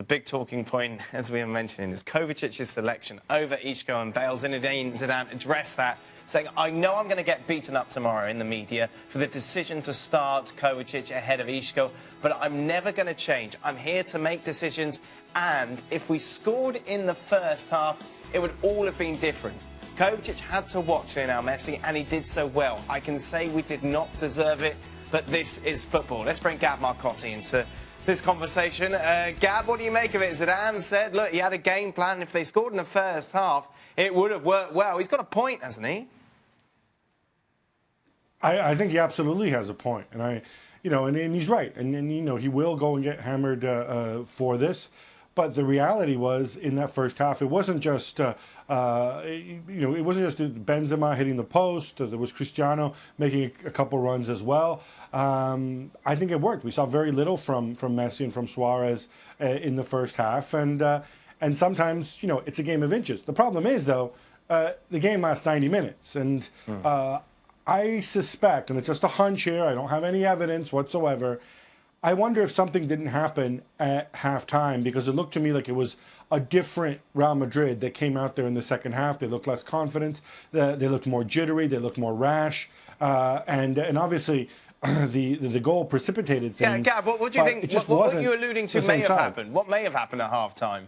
The big talking point, as we were mentioning, is Kovacic's selection over Isco and Bale. Zinedine Zidane addressed that, saying, I know I'm going to get beaten up tomorrow in the media for the decision to start Kovacic ahead of Isco, but I'm never going to change. I'm here to make decisions, and if we scored in the first half, it would all have been different. Kovacic had to watch Lionel Messi, and he did so well. I can say we did not deserve it, but this is football. Let's bring Gab Marcotti into this conversation. Gab, what do you make of it? Zidane said, look, he had a game plan. If they scored in the first half, it would have worked well. He's got a point, hasn't he? I think he absolutely has a point, and and he's right, and he will go and get hammered for this. But the reality was, in that first half, it wasn't just it wasn't just Benzema hitting the post. There was Cristiano making a couple runs as well. I think it worked. We saw very little from Messi and from Suarez in the first half, and sometimes it's a game of inches. The problem is, though, the game lasts 90 minutes, and I suspect, and it's just a hunch here, I don't have any evidence whatsoever, I wonder if something didn't happen at halftime, because it looked to me like it was a different Real Madrid that came out there in the second half. They looked less confident, they looked more jittery, they looked more rash, and obviously the goal precipitated things. Yeah, Gab, what do you think? What you're alluding to may have happened. What may have happened at halftime?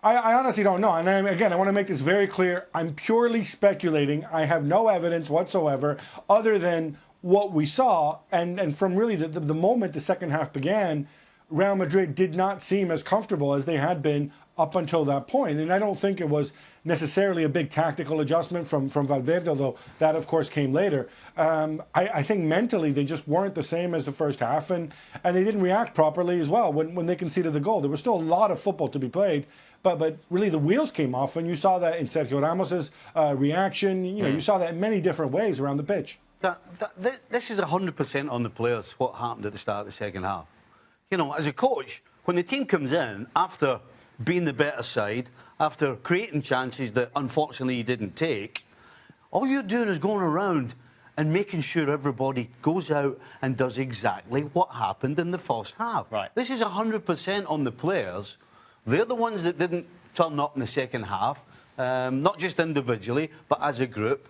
I honestly don't know. And again, I want to make this very clear. I'm purely speculating. I have no evidence whatsoever other than what we saw. And from really the moment the second half began, Real Madrid did not seem as comfortable as they had been up until that point. And I don't think it was necessarily a big tactical adjustment from Valverde, although that, of course, came later. I think mentally they just weren't the same as the first half, and they didn't react properly as well when they conceded the goal. There was still a lot of football to be played, but really the wheels came off, and you saw that in Sergio Ramos's reaction. You saw that in many different ways around the pitch. This is 100% on the players, what happened at the start of the second half. As a coach, when the team comes in after being the better side, after creating chances that unfortunately you didn't take, all you're doing is going around and making sure everybody goes out and does exactly what happened in the first half. Right. This is 100% on the players. They're the ones that didn't turn up in the second half, not just individually, but as a group.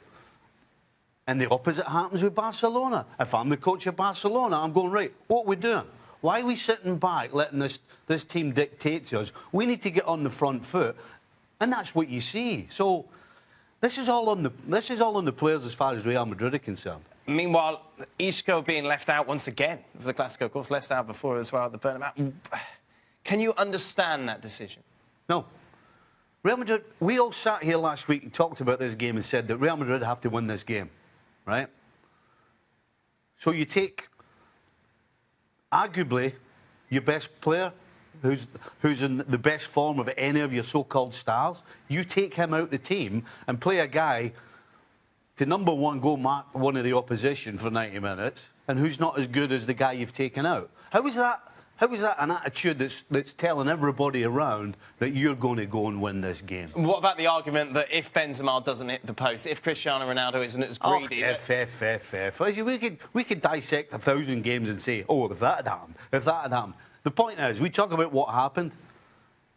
And the opposite happens with Barcelona. If I'm the coach of Barcelona, I'm going, right, what are we doing? Why are we sitting back letting this team dictate to us? We need to get on the front foot, and that's what you see. So this is all on the players as far as Real Madrid are concerned. Meanwhile, Isco being left out once again for the Clasico, of course, left out before as well at the Bernabeu. Can you understand that decision? No. Real Madrid, we all sat here last week and talked about this game and said that Real Madrid have to win this game, right? So you take arguably your best player, who's in the best form of any of your so-called stars, you take him out the team and play a guy to number one go mark one of the opposition for 90 minutes, and who's not as good as the guy you've taken out. How is that an attitude that's telling everybody around that you're going to go and win this game? What about the argument that if Benzema doesn't hit the post, if Cristiano Ronaldo isn't as greedy... We could dissect 1,000 games and say, oh, if that had happened. The point is, we talk about what happened.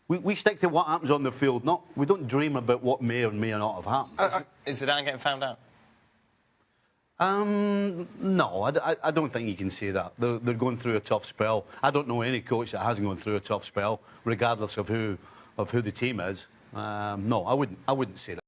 We stick to what happens on the field. We don't dream about what may or may not have happened. Is Zidane getting found out? No, I don't think you can say that. They're going through a tough spell. I don't know any coach that hasn't gone through a tough spell, regardless of who the team is. No, I wouldn't say that.